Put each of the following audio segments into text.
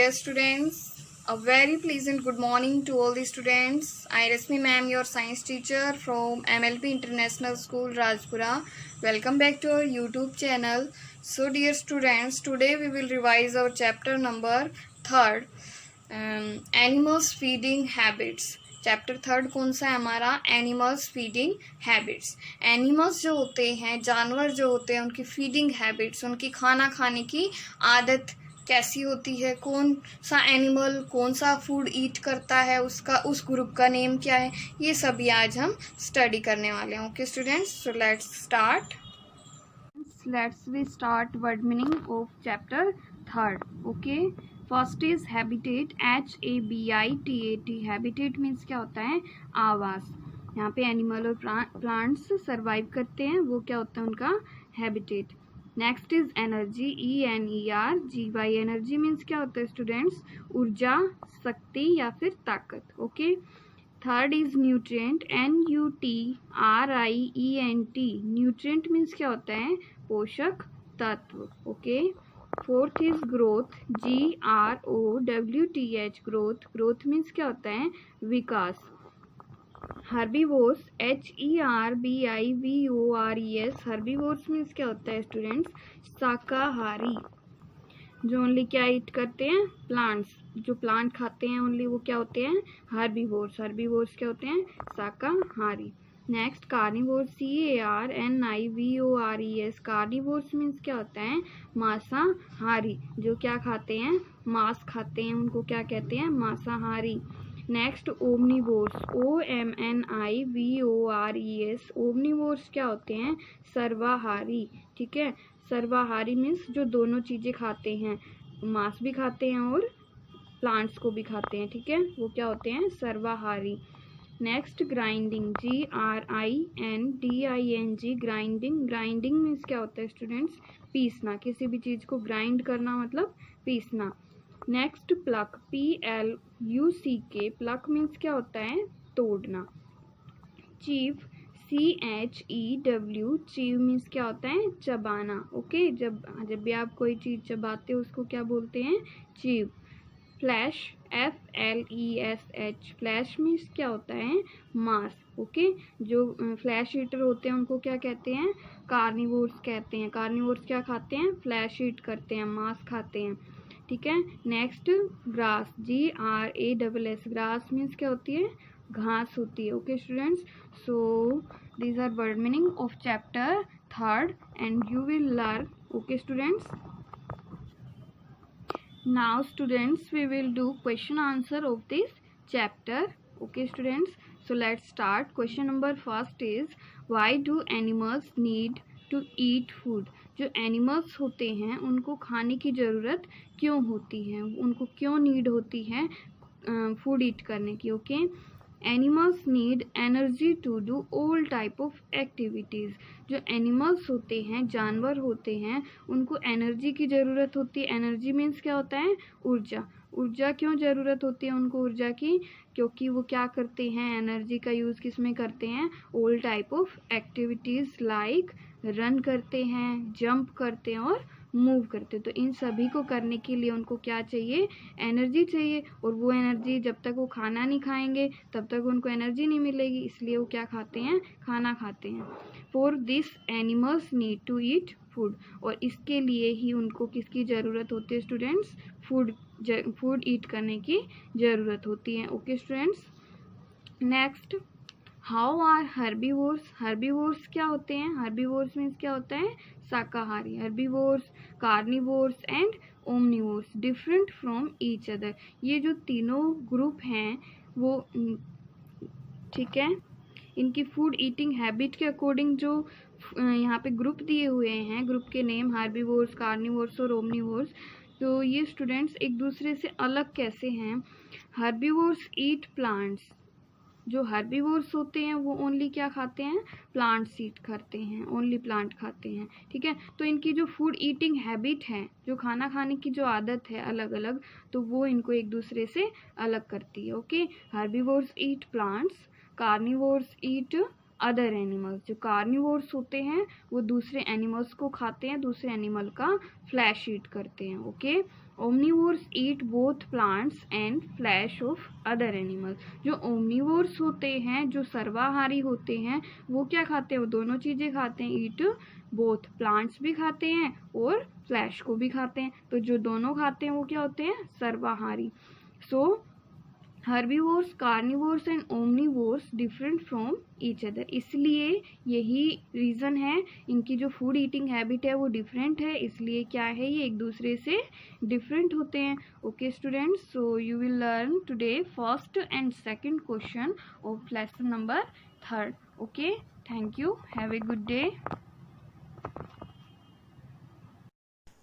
Dear students, a very pleasant good morning to all the students. I Rasmi ma'am, your science teacher from MLP International School, Rajpura. Welcome back to our YouTube channel. So dear students, today we will revise our chapter number 3rd, Animals Feeding Habits. Chapter 3 कौन सा है हमारा? Animals feeding habits. Animals जो होते हैं, जानवर जो होते हैं, उनकी फीडिंग हैबिट्स, उनकी खाना खाने की आदत कैसी होती है, कौन सा एनिमल कौन सा फूड ईट करता है, उसका उस ग्रुप का नेम क्या है, ये सभी आज हम स्टडी करने वाले हैं। Okay students, so let's start word meaning of chapter 3rd। Okay, first is habitat, HABITAT। Habitat means क्या होता है? आवास। यहाँ पे एनिमल और प्लांट्स सर्वाइव करते हैं, वो क्या होता है उनका habitat. Next is energy, ENERGY। Energy means क्या होता है स्टूडेंट्स? ऊर्जा, शक्ति या फिर ताकत। Okay, third is nutrient, NUTRIENT। Nutrient means क्या होता है? पोषक तत्व। Okay, fourth is growth, GROWTH। Growth means क्या होता है? विकास। Herbivores, HERBIVORES। हर्बीवोर्स मीन्स क्या होता है स्टूडेंट्स? शाकाहारी। जो ओनली क्या ईट करते हैं? प्लांट्स। जो प्लांट खाते हैं ओनली, वो क्या होते हैं? हर्बीवोर्स। हर्बीवोर्स क्या होते हैं? शाकाहारी। Next carnivores, CARNIVORES। Carnivores means क्या होता है? मांसाहारी। जो क्या खाते हैं? मांस खाते हैं, उनको क्या कहते हैं? मांसाहारी। Next omnivores, OMNIVORES। ओमनिवोर्स क्या होते हैं? सर्वाहारी। ठीक है, सर्वाहारी मीन्स जो दोनों चीजें खाते हैं, मांस भी खाते हैं और प्लांट्स को भी खाते हैं। ठीक है, वो क्या होते हैं? सर्वाहारी। Next grinding, GRINDING। Grinding means क्या होता है स्टूडेंट्स? पीसना। किसी भी चीज को ग्राइंड करना मतलब पीसना। Next pluck, PLUCK। Pluck means क्या होता है? तोड़ना। Chew, CHEW। चीव मीन्स क्या होता है? चबाना। ओके, जब भी आप कोई चीज चबाते हो उसको क्या बोलते हैं? Chew. Flash, FLESH। Flash means क्या होता है? मांस। ओके, जो फ्लैश ईटर होते हैं उनको क्या कहते हैं? कार्निवोर्स कहते हैं। कार्निवोर्स क्या खाते हैं? फ्लैश ईट करते हैं, मांस खाते हैं। ठीक है, next grass, GRASS। Grass means क्या होती है? घास होती है। Okay students, so these are word meaning of chapter 3rd and you will learn. Okay students, now students we will do question answer of this chapter. Okay students, so let's start. Question number first is, why do animals need to eat food? जो animals होते हैं उनको खाने की ज़रूरत क्यों होती है, उनको क्यों नीड होती है फूड ईट करने की। Okay, animals need energy to do all type of activities. जो एनिमल्स होते हैं, जानवर होते हैं, उनको एनर्जी की ज़रूरत होती है। एनर्जी मीन्स क्या होता है? ऊर्जा। ऊर्जा क्यों ज़रूरत होती है उनको ऊर्जा की? क्योंकि वो क्या करते हैं? एनर्जी का यूज़ किस में करते हैं? All type of activities like run करते हैं, जंप करते हैं और मूव करते हैं। तो इन सभी को करने के लिए उनको क्या चाहिए? एनर्जी चाहिए। और वो एनर्जी जब तक वो खाना नहीं खाएंगे तब तक उनको एनर्जी नहीं मिलेगी, इसलिए वो क्या खाते हैं? खाना खाते हैं। For this animals need to eat food. और इसके लिए ही उनको किसकी ज़रूरत होती है स्टूडेंट्स? फूड ईट करने की ज़रूरत होती है। Okay students, next, how are herbivores? Herbivores क्या होते हैं? हर्बीवोर्स मीन्स क्या होता है? शाकाहारी। Herbivores, carnivores and omnivores different from each other. ये जो तीनों ग्रुप हैं वो ठीक है, इनकी फूड ईटिंग हैबिट के अकॉर्डिंग जो यहाँ पे ग्रुप दिए हुए हैं, ग्रुप के नेम हर्बीवोर्स, कार्निवोर्स और ओमनिवोर्स, तो ये स्टूडेंट्स एक दूसरे से अलग कैसे हैं? Herbivores eat plants. जो हर्बीवोर्स होते हैं वो ओनली क्या खाते हैं? प्लांट्स ईट करते हैं, ओनली प्लांट खाते हैं। ठीक है, तो इनकी जो फूड ईटिंग हैबिट है, जो खाना खाने की जो आदत है अलग अलग, तो वो इनको एक दूसरे से अलग करती है। Okay, herbivores eat plants, carnivores ईट अदर एनिमल्स। जो कार्निवोर्स होते हैं वो दूसरे एनिमल्स को खाते हैं, दूसरे एनिमल का फ्लैश ईट करते हैं। Okay, omnivores eat both plants and flash of other animals. जो ओमनीवोर्स होते हैं, जो सर्वाहारी होते हैं, वो क्या खाते हैं? वो दोनों चीज़ें खाते हैं। ईट बोथ, प्लांट्स भी खाते हैं और फ्लैश को भी खाते हैं। तो जो दोनों खाते हैं वो क्या होते हैं? सर्वाहारी। So herbivores, carnivores and omnivores different from each other. इसलिए यही रीज़न है, इनकी जो फूड ईटिंग हैबिट है वो डिफरेंट है, इसलिए क्या है, ये एक दूसरे से डिफरेंट होते हैं। Okay students, so you will learn today first and second question of lesson number 3rd। Okay, thank you, have a good day.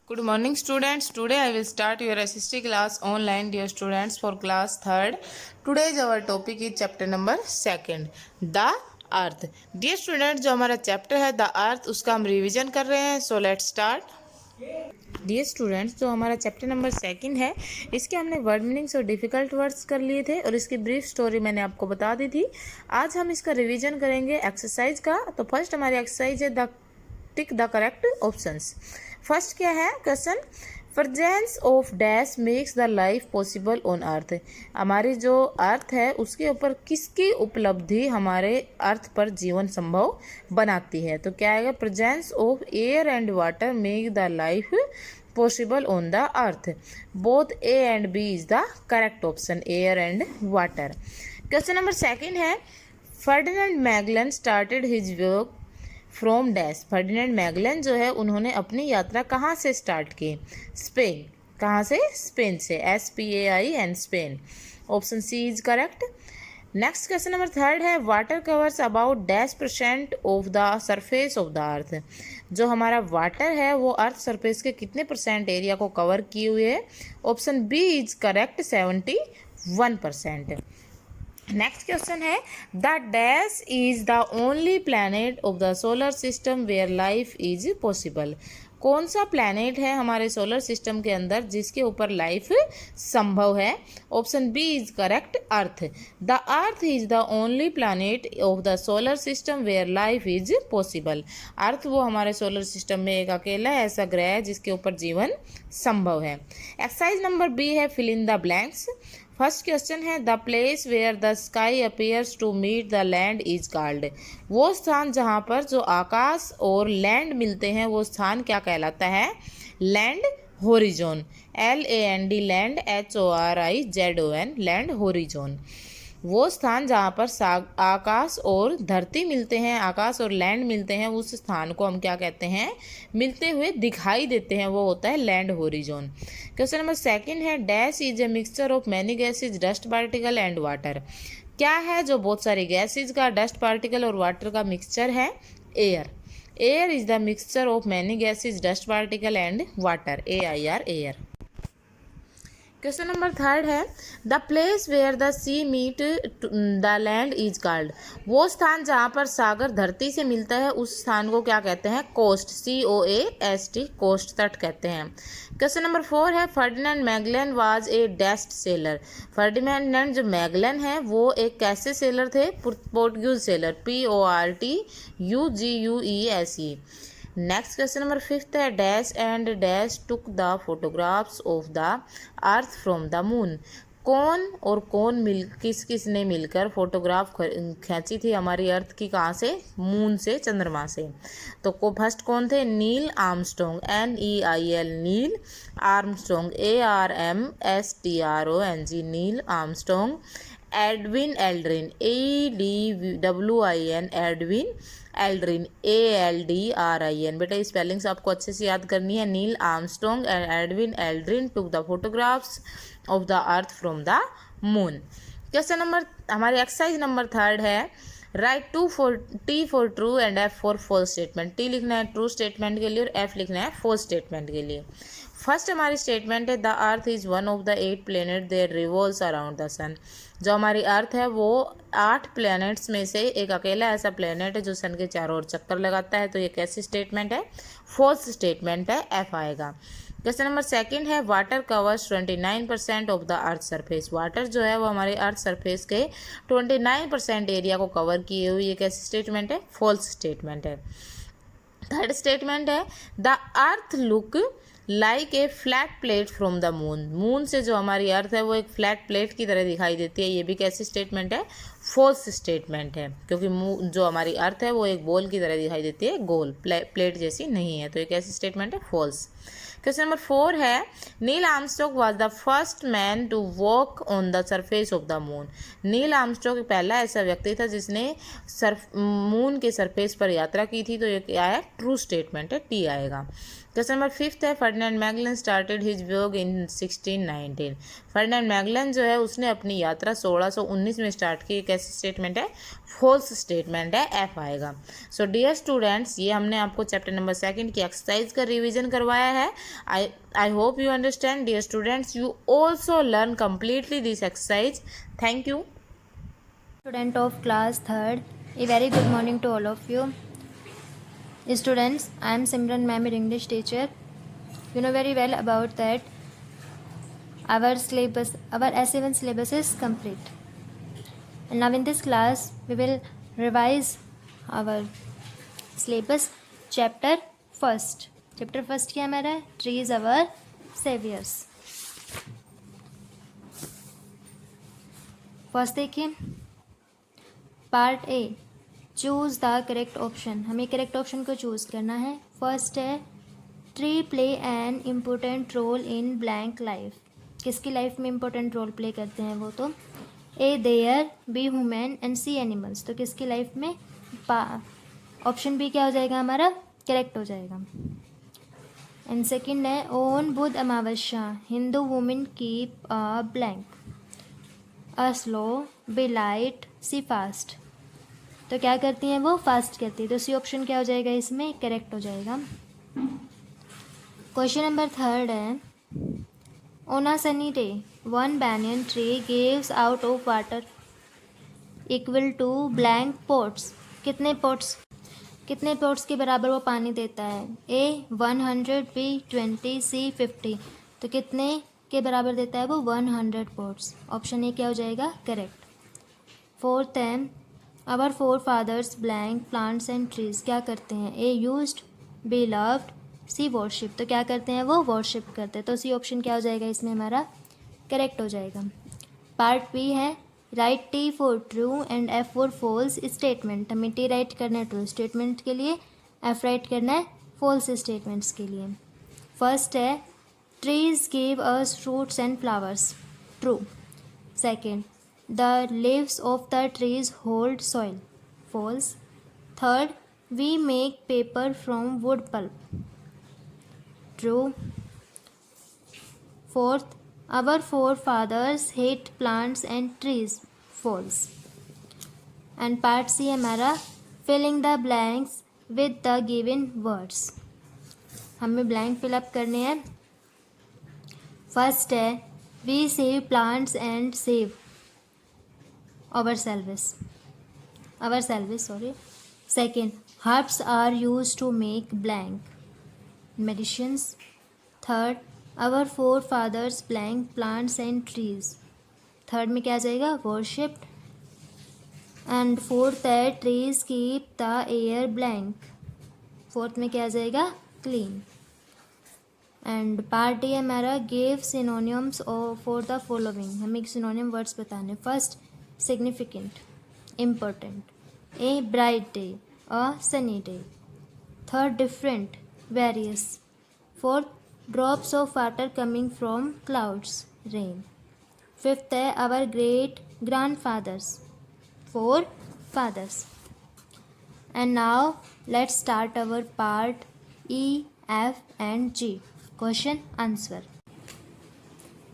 Good morning students. Today I will start your SST class online, dear students, for class 3rd. Today's our topic is chapter number 2nd, the earth. Dear students, जो हमारा chapter है the अर्थ, उसका हम revision कर रहे हैं। So let's start. Dear students, जो हमारा चैप्टर नंबर 2nd है, इसके हमने वर्ड मीनिंग्स और डिफिकल्ट वर्ड्स कर लिए थे और इसकी ब्रीफ स्टोरी मैंने आपको बता दी थी। आज हम इसका रिवीजन करेंगे एक्सरसाइज का। तो फर्स्ट हमारी एक्सरसाइज है the tick the correct options. First क्या है question? Presence of dash makes the life possible on earth. हमारी जो अर्थ है उसके ऊपर किसकी उपलब्धि हमारे अर्थ पर जीवन संभव बनाती है? तो क्या आएगा? Presence of air and water make the life possible on the earth. Both A and B is the correct option, air and water. Question number 2 है Ferdinand Magellan started his work from dash. Ferdinand Magellan जो है उन्होंने अपनी यात्रा कहाँ से start की? Spain. कहाँ से? स्पेन से, SPAIN, Spain. Option C is correct. Next question number 3 है water covers about dash % of the surface of the earth. जो हमारा वाटर है वो अर्थ सरफेस के कितने % एरिया को कवर किए हुए है? Option B is correct, 71%। Next question है the dash is the only planet of the solar system where life is possible. कौन सा प्लैनेट है हमारे सोलर सिस्टम के अंदर जिसके ऊपर लाइफ संभव है? Option B is correct, Earth. The earth is the only planet of the solar system where life is possible. Earth वो हमारे सोलर सिस्टम में एक अकेला ऐसा ग्रह है जिसके ऊपर जीवन संभव है। एक्सरसाइज नंबर बी है fill in the blanks. First question है the place where the sky appears to meet the land is called. वो स्थान जहाँ पर जो आकाश और लैंड मिलते हैं वो स्थान क्या कहलाता है? Land horizon, LAND, land HORIZON, land horizon. वो स्थान जहाँ पर आकाश और धरती मिलते हैं, आकाश और लैंड मिलते हैं, उस स्थान को हम क्या कहते हैं? मिलते हुए दिखाई देते हैं, वो होता है लैंड होरिजोन। क्वेश्चन नंबर 2 है dash is a mixture of many gases, dust particle and water. क्या है जो बहुत सारी गैसेज का, डस्ट पार्टिकल और वाटर का मिक्सचर है? Air. Air is the mixture of many gases, dust particle and water, AIR, air. Question number 3 है the place where the sea meet the land is called. वो स्थान जहाँ पर सागर धरती से मिलता है उस स्थान को क्या कहते हैं? कोस्ट, COAST, कोस्ट, तट कहते हैं। क्वेश्चन नंबर 4 है Ferdinand Magellan was a dash seller. Ferdinand जो मैगलन है वो एक कैसे सेलर थे? Portuguese seller, PORTUGUESE। Next question number 5 है dash and dash took the photographs of the earth from the moon. कौन और कौन किस किस ने मिलकर फोटोग्राफ खींची थी हमारी अर्थ की? कहाँ से? मून से, चंद्रमा से। तो फर्स्ट कौन थे? Neil Armstrong, NEIL, Neil Armstrong, ARMSTRONG, Neil Armstrong. Edwin Aldrin, EDWIN, Edwin Aldrin, ALDRIN। बेटा स्पेलिंग्स आपको अच्छे से याद करनी है। Neil Armstrong and Edwin Aldrin took the photographs of the earth from the moon. Question number हमारी exercise number 3 है write T for true and F for false statement. T लिखना है ट्रू स्टेटमेंट के लिए और F लिखना है false statement के लिए। फर्स्ट हमारी स्टेटमेंट है the earth is one of the 8 planet there revolves around the sun. जो हमारी अर्थ है वो 8 प्लैनेट्स में से एक अकेला ऐसा प्लैनेट है जो सन के चारों ओर चक्कर लगाता है। तो ये कैसी स्टेटमेंट है? फॉल्स स्टेटमेंट है, F आएगा। क्वेश्चन नंबर 2 है water covers 29% of the earth surface. Water जो है वो हमारे अर्थ सरफेस के 29% एरिया को कवर किए हुए। ये कैसी स्टेटमेंट है? फॉल्स स्टेटमेंट है। थर्ड स्टेटमेंट है the earth look like a flat plate from the moon. Moon से जो हमारी अर्थ है वो एक फ्लैट प्लेट की तरह दिखाई देती है। ये भी कैसी स्टेटमेंट है? फॉल्स स्टेटमेंट है, क्योंकि जो हमारी अर्थ है वो एक बॉल की तरह दिखाई देती है, गोल, प्लेट जैसी नहीं है। तो ये कैसी स्टेटमेंट है? फॉल्स। क्वेश्चन नंबर 4 है, Neil Armstrong was the first man to walk on the surface of the moon. Neil Armstrong पहला ऐसा व्यक्ति था जिसने मून के सरफेस पर यात्रा की थी। तो ये क्या है? ट्रू स्टेटमेंट है, टी आएगा। क्वेश्चन नंबर 5 है, Ferdinand Magellan started his work in 1619। Ferdinand Magellan जो है उसने अपनी यात्रा 1619 में स्टार्ट की। कैसी स्टेटमेंट है? फॉल्स स्टेटमेंट है, एफ आएगा। सो डियर स्टूडेंट्स, ये हमने आपको चैप्टर नंबर 2 की एक्सरसाइज का रिवीजन करवाया है। I hope you understand. Dear students, you also learn completely this exercise. Thank you. Student of class 3rd, a very good morning to all of you. Students, I am Simran ma'am, your English teacher. You know very well about that our syllabus, our S7 syllabus is complete. And now in this class, we will revise our syllabus. Chapter 1st. Chapter 1st क्या हमारा है? Trees our saviors. First देखिए, part A, choose the correct option. हमें correct option को choose करना है। First है, tree play an important role in blank life. किसकी लाइफ में इम्पोर्टेंट रोल प्ले करते हैं वो? तो A their, B human and C animals. तो किसकी लाइफ में? ऑप्शन बी क्या हो जाएगा हमारा? करेक्ट हो जाएगा। एंड सेकेंड है, on Budh Amavasya, Hindu women keep a blank, A slow, B light, C fast. तो क्या करती हैं वो? फास्ट करती है। तो सी ऑप्शन क्या हो जाएगा इसमें? करेक्ट हो जाएगा। क्वेश्चन नंबर 3 है, on a sunny day one banyan tree gives out of water equal to blank pots. कितने पॉट्स के बराबर वो पानी देता है? A 100, B 20, C 50। तो कितने के बराबर देता है वो? 100 पॉट्स। ऑप्शन ए क्या हो जाएगा? करेक्ट। फोर्थ है, our forefathers blank plants and trees. क्या करते हैं? A used, B loved, C worship. तो क्या करते हैं वो? वॉरशिप करते हैं। तो सी ऑप्शन क्या हो जाएगा इसमें हमारा? करेक्ट हो जाएगा। पार्ट बी है, write T for true and F for false statement. हमें टी राइट करना है ट्रू स्टेटमेंट के लिए, एफ राइट करना है फॉल्स स्टेटमेंट्स के लिए। फर्स्ट है, trees give us fruits and flowers. True. Second, the leaves of the trees hold soil. False. Third, we make paper from wood pulp. True. Fourth, our forefathers hate plants and trees. False. And part C हमारा, filling the blanks with the given words। हमें blank fill up करने हैं। First है, we save plants and save ourselves. Second, herbs are used to make blank medicines. Third, our forefathers blank plants and trees। Third में क्या आ जाएगा? worshipped। And fourth है, trees keep the air blank. Fourth में क्या आ जाएगा? Clean. And part D हमारा, give synonyms for the following. हमें एक सिनोनिम वर्ड्स बताने। First, significant, important. A bright day, a sunny day. Third, different, various. Fourth, drops of water coming from clouds, rain. Fifth है, our great grandfathers, forefathers. And now let's start our part E, F and G, question answer.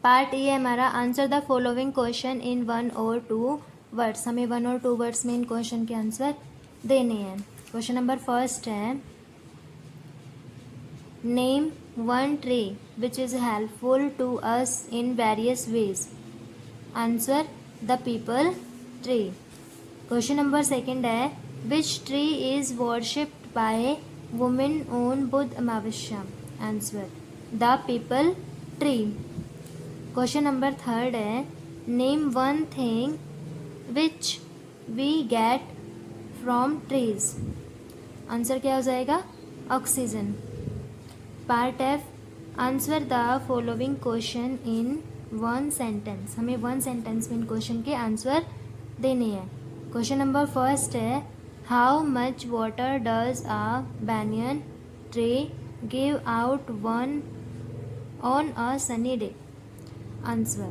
Part A हमारा, answer the following question in 1 or 2 words. हमें 1 और 2 words में इन question के answer देने हैं। Question number first है, name one tree which is helpful to us in various ways. Answer, the people tree. Question number second है, which tree is worshipped by women on Budh Amavasya? Answer, the people tree. Question number third है, name one thing which we get from trees. Answer क्या हो जाएगा? Oxygen. Part F, answer the following question in one sentence. हमें one sentence में इन question के answer देने हैं. Question number first है, how much water does a banyan tree give out one on a sunny day? Answer,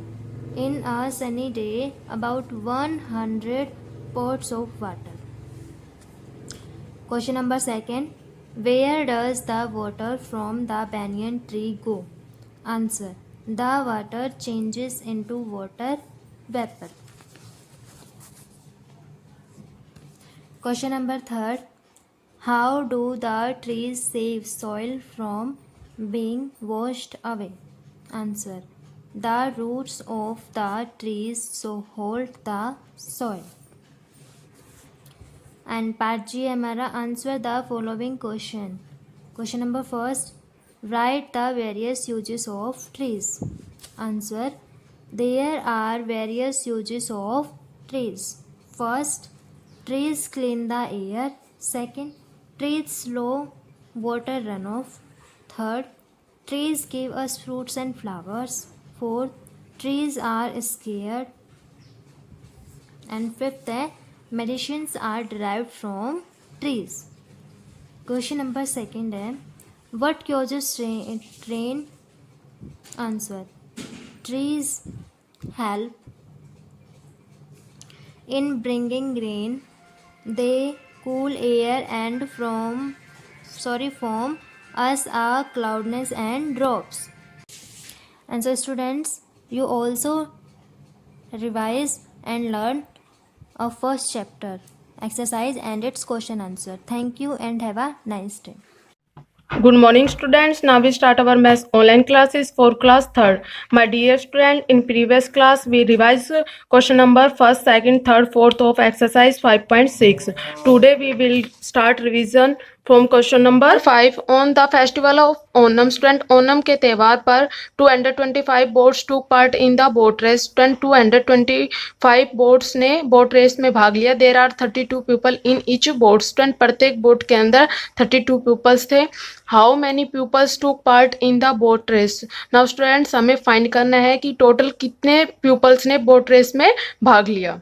in a sunny day about 100 pots of water. Question number second, where does the water from the banyan tree go? Answer, the water changes into water vapor. Question number third, how do the trees save soil from being washed away? Answer, the roots of the trees so hold the soil. And part G हमारा, answer the following question. Question number first, write the various uses of trees. Answer, there are various uses of trees. First, trees clean the air. Second, trees slow water runoff. Third, trees give us fruits and flowers. Fourth, trees are scared. And fifth है, medicines are derived from trees. Question number second है, what causes rain? Answer, trees help in bringing rain. They cool air and form us a cloudness and drops. And so students, you also revise and learn a first chapter exercise and its question answer. Thank you and have a nice day. Good morning students. Now we start our maths online classes for class 3rd. My dear student, in previous class we revised question number 1st, 2nd, 3rd, 4th of exercise 5.6. Today we will start revision from question number 5. On the festival of Onam, student Onam के त्यौहार पर 225 boats took part in the boat race. Student 225 boats ने boat race में भाग लिया. There are 32 people in each boat. Student प्रत्येक boat के अंदर 32 pupils थे. How many pupils took part in the boat race? Now students, हमें find करना है कि टोटल कितने pupils ने boat race में भाग लिया.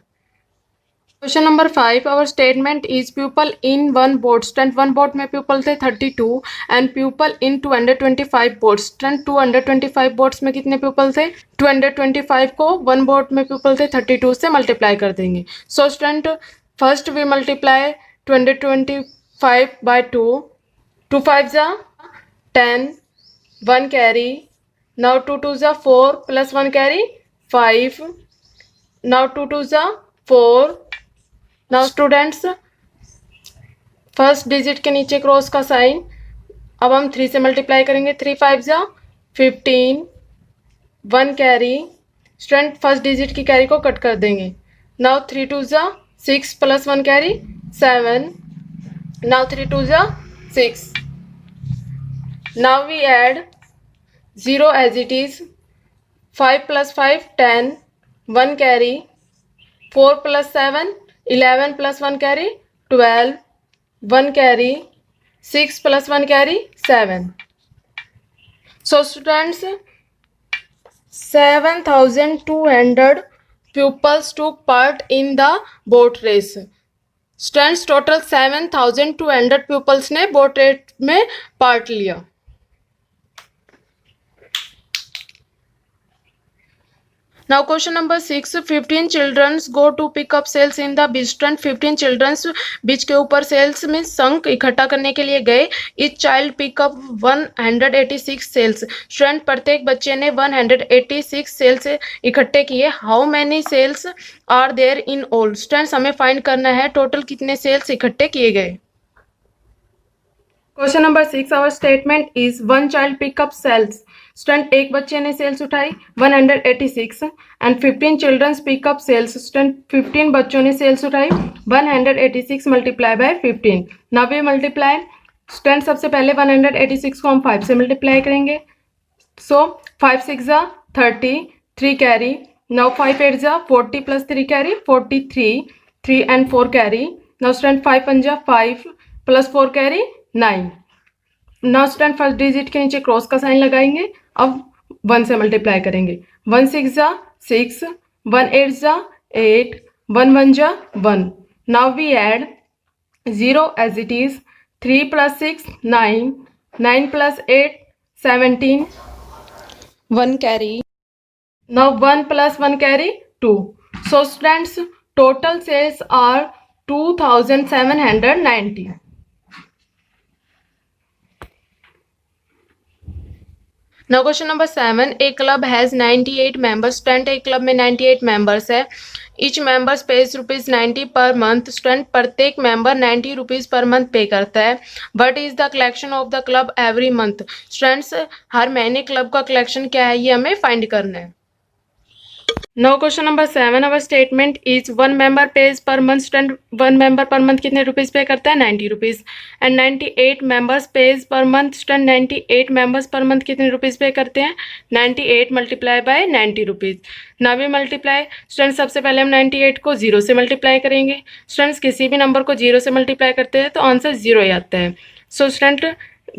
Question number 5, our statement is people in one boat. Student one boat में पीपल थे 32 and people in 225 boats. Student 225 boats में कितने पीपल थे? 225 को वन बोट में पीपल थे 32 से मल्टीप्लाई कर देंगे. So student first we multiply 225 by 2. 2 5 जा 10, 1 कैरी. नाउ 2 2 जा 4 प्लस 1 कैरी 5. नाउ 2 2 जा 4. नाउ स्टूडेंट्स फर्स्ट डिजिट के नीचे क्रॉस का साइन. अब हम 3 से मल्टीप्लाई करेंगे. 3 5 जा 15, 1 कैरी. स्टूडेंट फर्स्ट डिजिट की कैरी को कट कर देंगे. नाउ 3 2 जा 6 प्लस 1 कैरी 7. नाउ 3 2 जा 6. Now we add 0 as it is. 5 plus 5 10, 1 carry. 4 plus 7 11 plus 1 carry 12, 1 carry. 6 plus 1 carry 7. So students 7,200 pupils took part in the boat race. स्टूडेंट्स total 7,200 pupils ने boat race में part लिया. Now question number 6, 15 children go to pick up cells in the beach. 15 children बीच के ऊपर sales में शंख इकट्ठा करने के लिए गए. Each child pick up 186 cells. Student प्रत्येक बच्चे ने 186 सेल्स इकट्ठे किए. How many cells are there in all? Students हमें फाइंड करना है टोटल कितने सेल्स इकट्ठे किए गए. Question number 6, our statement is one child pickup shells. Student एक बच्चे ने सेल्स उठाई 186 and 15 childrens pickup shells. Student 15 बच्चों ने सेल्स उठाई. 186 multiply by 15. Now we multiply. Student सबसे पहले 186 को हम 5 से मल्टीप्लाई करेंगे. सो 5 6 जा 30, 3 कैरी. नाउ 5 8 जा 40 plus 3 carry 43, 3 and 4 carry. Now student 5 1 जा 5 plus 4 carry 9. Now student first digit के नीचे क्रॉस का साइन लगाएंगे. अब 1 से मल्टीप्लाई करेंगे। 1 6 जा 6, 1 8 जा 8, 1 1 जा 1। Now we add 0 as it is, 3 plus 6 9, 9 plus 8 17, 1 carry. Now 1 plus 1 carry 2. So students, total sales are 2790. Now question number 7. A club has 98 members. Student, एक क्लब में 98 members है. Each member pays ₹90 per month. Student, प्रत्येक member ₹90 per month पे करता है. What is the collection of the club every month? Students, हर महीने club का collection क्या है ये हमें find करना है. Now question number 7. Our statement is 1 member pays per month. Student, 1 member per month कितने रुपीस पे करता है? ₹90. And 98 members pays per month. Student, 98 members per month कितने रुपीस पे करते हैं? 98 multiply by ₹90. Now we multiply. Student, सबसे पहले हम 98 को 0 से मल्टीप्लाई करेंगे. Students, किसी भी नंबर को 0 से मल्टीप्लाई करते हैं तो आंसर 0 ही आता है. So student,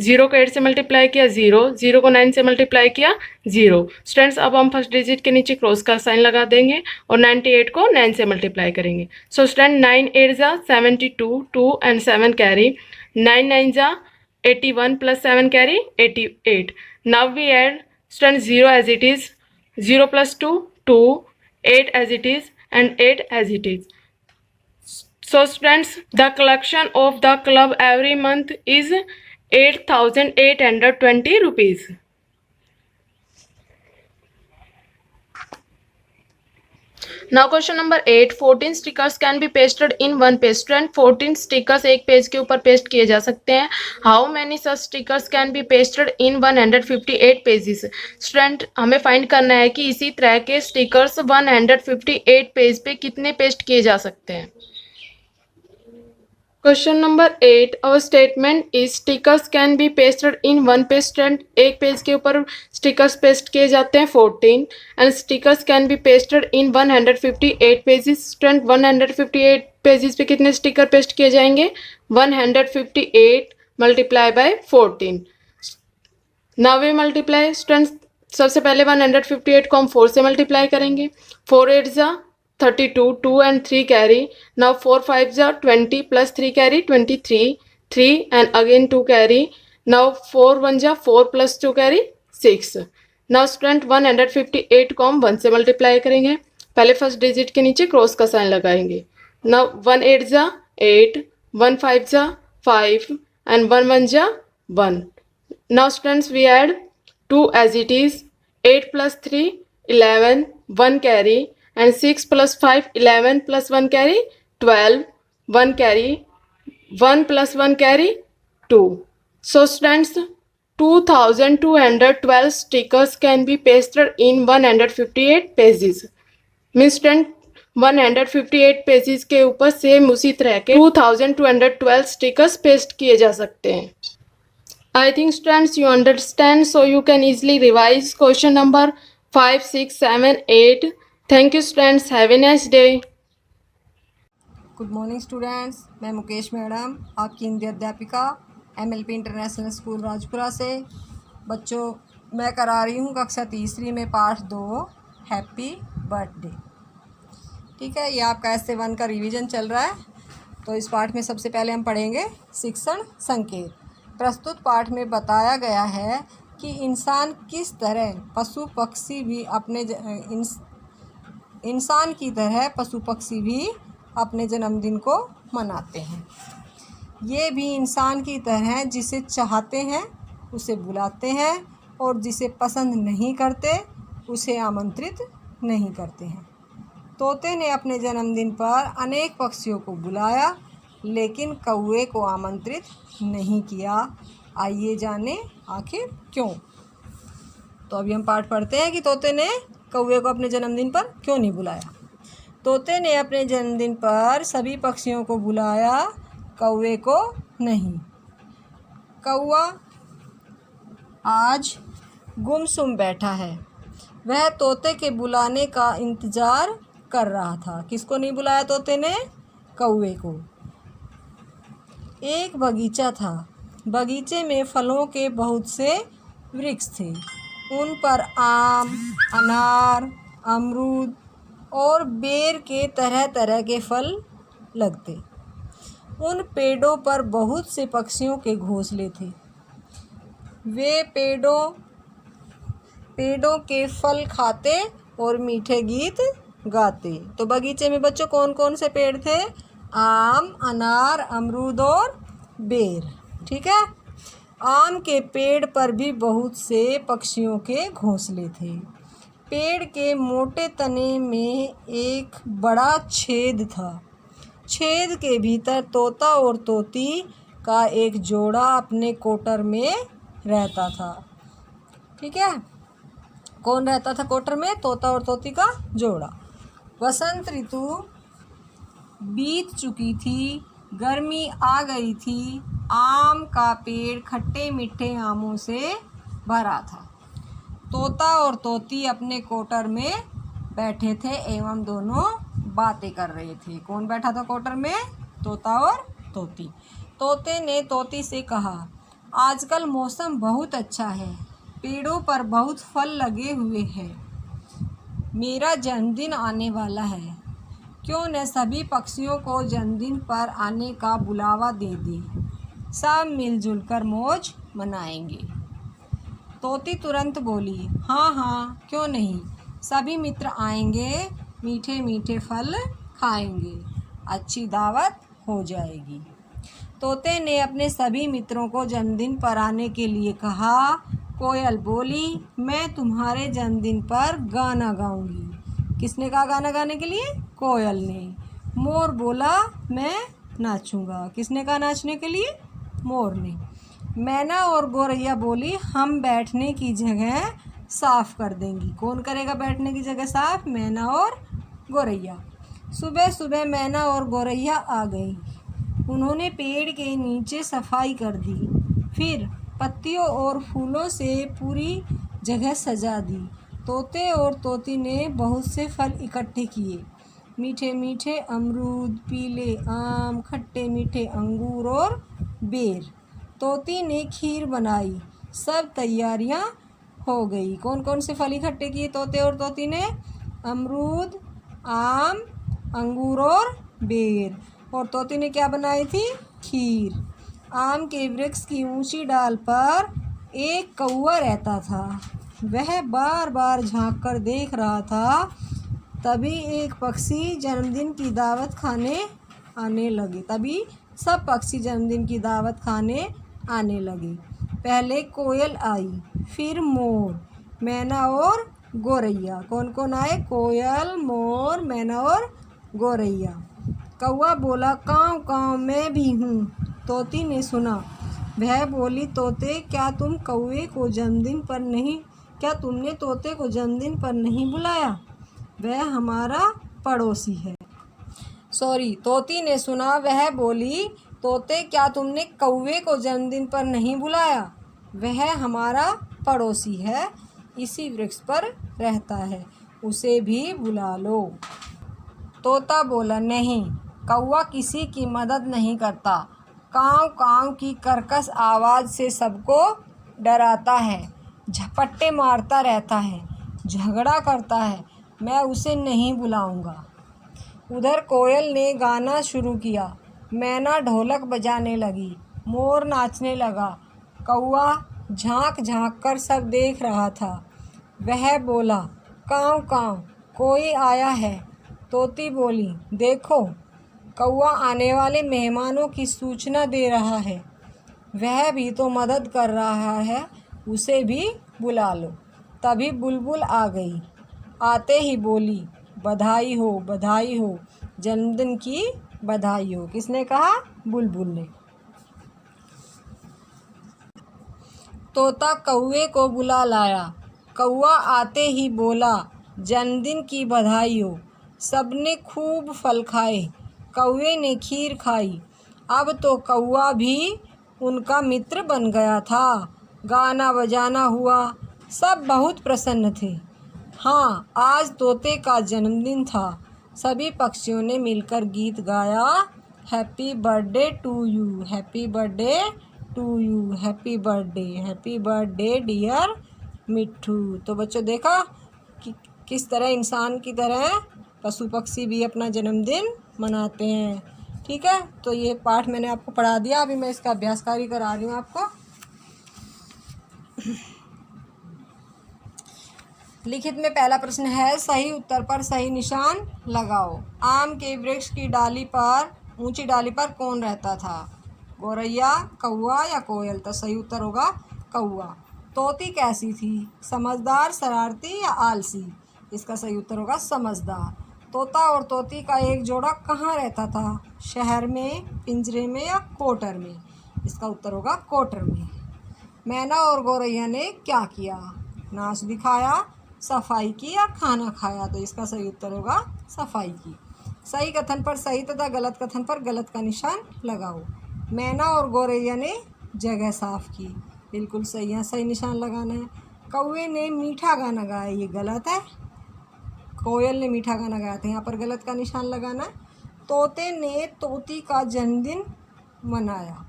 0 को 8 से मल्टीप्लाई किया 0, 0 को 9 से मल्टीप्लाई किया 0. स्टूडेंट्स, अब हम फर्स्ट डिजिट के नीचे क्रॉस का साइन लगा देंगे और 98 को 9 से मल्टीप्लाई करेंगे. सो स्टूडेंट, 9 8 जा 72, 2 and 7 कैरी, 9 9 जा 81 plus 7 carry 88. Now we add student 0 as it is, 0 plus 2 2, 8 as it is and 8 as it is. So students, the collection of the club every month is 8,820 rupees. Now question number 8. 14 stickers can be pasted in one page. Student, 14 stickers एक page के ऊपर paste किए जा सकते हैं. How many such stickers can be pasted in 158 pages? Student, हमें find करना है कि इसी तरह के स्टिकर्स 158 पेज पे कितने पेस्ट किए जा सकते हैं. Question number 8. Our statement is stickers can be pasted in one page. Student, एक पेज के ऊपर स्टिकर्स पेस्ट किए जाते हैं 14 and stickers can be pasted in 158 pages. Student, 158 pages पे कितने स्टिकर पेस्ट किए जाएंगे? 158 multiply by 14. Now we multiply. Students, सबसे पहले 158 को हम 4 से मल्टीप्लाई करेंगे. 4 8 जा 32, 2 and 3 carry. Now 4 5 जा 20 plus 3 carry 23, 3 and again 2 carry. Now 4 1 जा 4 plus 2 carry 6. Now student, 158 को हम 1 से मल्टीप्लाई करेंगे. पहले फर्स्ट डिजिट के नीचे क्रॉस का साइन लगाएंगे. Now 1 8 जा 8, 1 5 जा 5 and 1 1 जा 1. Now students, we add 2 as it is, 8 plus 3 11, 1 carry and 6 plus 5 11 plus 1 carry 12, 1 carry, 1 plus 1 carry 2. So students, 2212 stickers can be pasted in 158 pages. Means student, 158 pages के ऊपर same उसी तरह के 2212 stickers paste किए जा सकते हैं. I think students you understand, so you can easily revise question number 5, 6, 7, 8. Thank you students. Have a nice day. Good morning students, मैं मुकेश मैडम, आपकी हिंदी अध्यापिका MLP इंटरनेशनल स्कूल राजपुरा से. बच्चों, मैं करा रही हूँ कक्षा तीसरी में पाठ 2 हैप्पी बर्थडे. ठीक है, ये आपका essay 1 का रिवीजन चल रहा है. तो इस पाठ में सबसे पहले हम पढ़ेंगे शिक्षण संकेत. प्रस्तुत पाठ में बताया गया है कि इंसान किस तरह पशु पक्षी भी इंसान की तरह पशु पक्षी भी अपने जन्मदिन को मनाते हैं. ये भी इंसान की तरह जिसे चाहते हैं उसे बुलाते हैं और जिसे पसंद नहीं करते उसे आमंत्रित नहीं करते हैं. तोते ने अपने जन्मदिन पर अनेक पक्षियों को बुलाया लेकिन कौवे को आमंत्रित नहीं किया. आइए जाने आखिर क्यों. तो अभी हम पाठ पढ़ते हैं कि तोते ने कौवे को अपने जन्मदिन पर क्यों नहीं बुलाया. तोते ने अपने जन्मदिन पर सभी पक्षियों को बुलाया, कौवे को नहीं. कौवा आज गुमसुम बैठा है. वह तोते के बुलाने का इंतज़ार कर रहा था. किसको नहीं बुलाया तोते ने? कौवे को. एक बगीचा था. बगीचे में फलों के बहुत से वृक्ष थे. उन पर आम, अनार, अमरूद और बेर के तरह तरह के फल लगते। उन पेड़ों पर बहुत से पक्षियों के घोंसले थे। वे पेड़ों के फल खाते और मीठे गीत गाते। तो बगीचे में बच्चों कौन कौन से पेड़ थे? आम, अनार, अमरूद और बेर। ठीक है। आम के पेड़ पर भी बहुत से पक्षियों के घोंसले थे। पेड़ के मोटे तने में एक बड़ा छेद था। छेद के भीतर तोता और तोती का एक जोड़ा अपने कोटर में रहता था। ठीक है। कौन रहता था कोटर में? तोता और तोती का जोड़ा। वसंत ऋतु बीत चुकी थी, गर्मी आ गई थी। आम का पेड़ खट्टे मीठे आमों से भरा था। तोता और तोती अपने कोटर में बैठे थे एवं दोनों बातें कर रहे थे। कौन बैठा था कोटर में? तोता और तोती। तोते ने तोती से कहा, आजकल मौसम बहुत अच्छा है, पेड़ों पर बहुत फल लगे हुए हैं। मेरा जन्मदिन आने वाला है, क्यों न सभी पक्षियों को जन्मदिन पर आने का बुलावा दे दें। सब मिलजुल कर मौज मनाएंगे। तोती तुरंत बोली, हाँ हाँ, क्यों नहीं, सभी मित्र आएंगे, मीठे मीठे फल खाएंगे, अच्छी दावत हो जाएगी। तोते ने अपने सभी मित्रों को जन्मदिन पर आने के लिए कहा। कोयल बोली, मैं तुम्हारे जन्मदिन पर गाना गाऊंगी। किसने कहा गाना गाने के लिए? कोयल ने। मोर बोला, मैं नाचूंगा। किसने कहा नाचने के लिए? मोर ने। मैना और गौरैया बोली, हम बैठने की जगह साफ कर देंगी। कौन करेगा बैठने की जगह साफ? मैना और गौरैया। सुबह सुबह मैना और गौरैया आ गई। उन्होंने पेड़ के नीचे सफाई कर दी, फिर पत्तियों और फूलों से पूरी जगह सजा दी। तोते और तोती ने बहुत से फल इकट्ठे किए, मीठे मीठे अमरूद, पीले आम, खट्टे मीठे अंगूर और बेर। तोती ने खीर बनाई। सब तैयारियां हो गई। कौन कौन से फल इकट्ठे किए तोते और तोती ने? अमरूद, आम, अंगूर और बेर। और तोती ने क्या बनाई थी? खीर। आम के वृक्ष की ऊंची डाल पर एक कौवा रहता था। वह बार बार झांक कर देख रहा था। तभी एक पक्षी जन्मदिन की दावत खाने आने लगे। तभी सब पक्षी जन्मदिन की दावत खाने आने लगे। पहले कोयल आई, फिर मोर, मैना और गौरैया। कौन कौन आए? कोयल, मोर, मैना और गौरैया। कौवा बोला, काँव काँव, मैं भी हूँ। तोती ने सुना। वह बोली, तोते, क्या तुमने तोते को जन्मदिन पर नहीं बुलाया? वह हमारा पड़ोसी है। तोती ने सुना। वह बोली, तोते, क्या तुमने कौवे को जन्मदिन पर नहीं बुलाया? वह हमारा पड़ोसी है, इसी वृक्ष पर रहता है, उसे भी बुला लो। तोता बोला, नहीं, कौवा किसी की मदद नहीं करता। काँव काँव की कर्कश आवाज़ से सबको डराता है, झपट्टे मारता रहता है, झगड़ा करता है, मैं उसे नहीं बुलाऊंगा। उधर कोयल ने गाना शुरू किया। मैना ढोलक बजाने लगी, मोर नाचने लगा, कौवा झांक झांक कर सब देख रहा था। वह बोला, काँव काँव, कोई आया है। तोती बोली, देखो, कौवा आने वाले मेहमानों की सूचना दे रहा है, वह भी तो मदद कर रहा है, उसे भी बुला लो। तभी बुलबुल आ गई। आते ही बोली, बधाई हो, बधाई हो, जन्मदिन की बधाई हो। किसने कहा? बुलबुल ने। तोता कौवे को बुला लाया। कौवा आते ही बोला, जन्मदिन की बधाई हो। सबने खूब फल खाए। कौवे ने खीर खाई। अब तो कौवा भी उनका मित्र बन गया था। गाना बजाना हुआ, सब बहुत प्रसन्न थे। हाँ, आज तोते का जन्मदिन था। सभी पक्षियों ने मिलकर गीत गाया, happy birthday to you, happy birthday to you, happy birthday dear Mitthu. तो बच्चों देखा कि किस तरह इंसान की तरह पशु पक्षी भी अपना जन्मदिन मनाते हैं। ठीक है, तो ये पाठ मैंने आपको पढ़ा दिया। अभी मैं इसका अभ्यासकारी करा रही हूँ आपको। लिखित में पहला प्रश्न है, सही उत्तर पर सही निशान लगाओ। आम के वृक्ष की डाली पर, ऊंची डाली पर कौन रहता था? गौरैया, कौआ या कोयल? तो सही उत्तर होगा कौआ। तोती कैसी थी? समझदार, शरारती या आलसी? इसका सही उत्तर होगा समझदार। तोता और तोती का एक जोड़ा कहाँ रहता था? शहर में, पिंजरे में या कोटर में? इसका उत्तर होगा कोटर में। मैना और गौरैया ने क्या किया? नाच दिखाया, सफाई की या खाना खाया? तो इसका सही उत्तर होगा सफाई की। सही कथन पर सही तथा गलत कथन पर गलत का निशान लगाओ। मैना और गौरैया ने जगह साफ की, बिल्कुल सही है, सही निशान लगाना है। कौवे ने मीठा गाना गाया, ये गलत है। कोयल ने मीठा गाना गाया था, यहाँ पर गलत का निशान लगाना है। तोते ने तोती का जन्मदिन मनाया,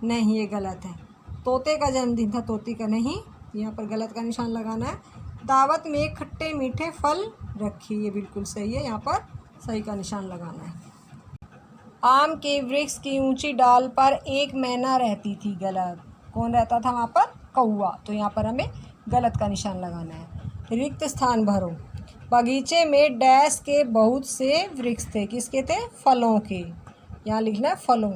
नहीं ये गलत है। तोते का जन्मदिन था, तोती का नहीं, यहाँ पर गलत का निशान लगाना है। दावत में खट्टे मीठे फल रखे, ये बिल्कुल सही है, यहाँ पर सही का निशान लगाना है। आम के वृक्ष की ऊंची डाल पर एक मैना रहती थी, गलत। कौन रहता था वहाँ पर? कौआ। तो यहाँ पर हमें गलत का निशान लगाना है। रिक्त स्थान भरो। बगीचे में डैश के बहुत से वृक्ष थे, किसके थे? फलों के। यहाँ लिखना है फलों।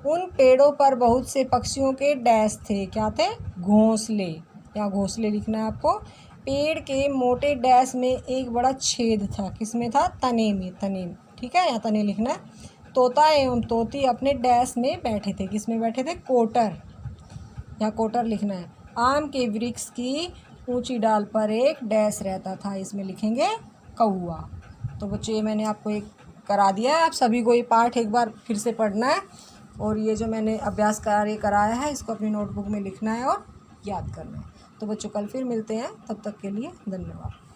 उन पेड़ों पर बहुत से पक्षियों के डैश थे, क्या थे? घोंसले। यहाँ घोंसले लिखना है आपको। पेड़ के मोटे डैश में एक बड़ा छेद था, किसमें था? तने में, तने में। ठीक है, यहाँ तने लिखना है। तोता एवं तोती अपने डैश में बैठे थे, किसमें बैठे थे? कोटर। यहाँ कोटर लिखना है। आम के वृक्ष की ऊंची डाल पर एक डैश रहता था, इसमें लिखेंगे कौआ। तो बच्चों ये मैंने आपको एक करा दिया है, आप सभी को ये पाठ एक बार फिर से पढ़ना है और ये जो मैंने अभ्यास कार्य कराया है इसको अपनी नोटबुक में लिखना है और याद करना है। तो बच्चों कल फिर मिलते हैं, तब तक के लिए धन्यवाद।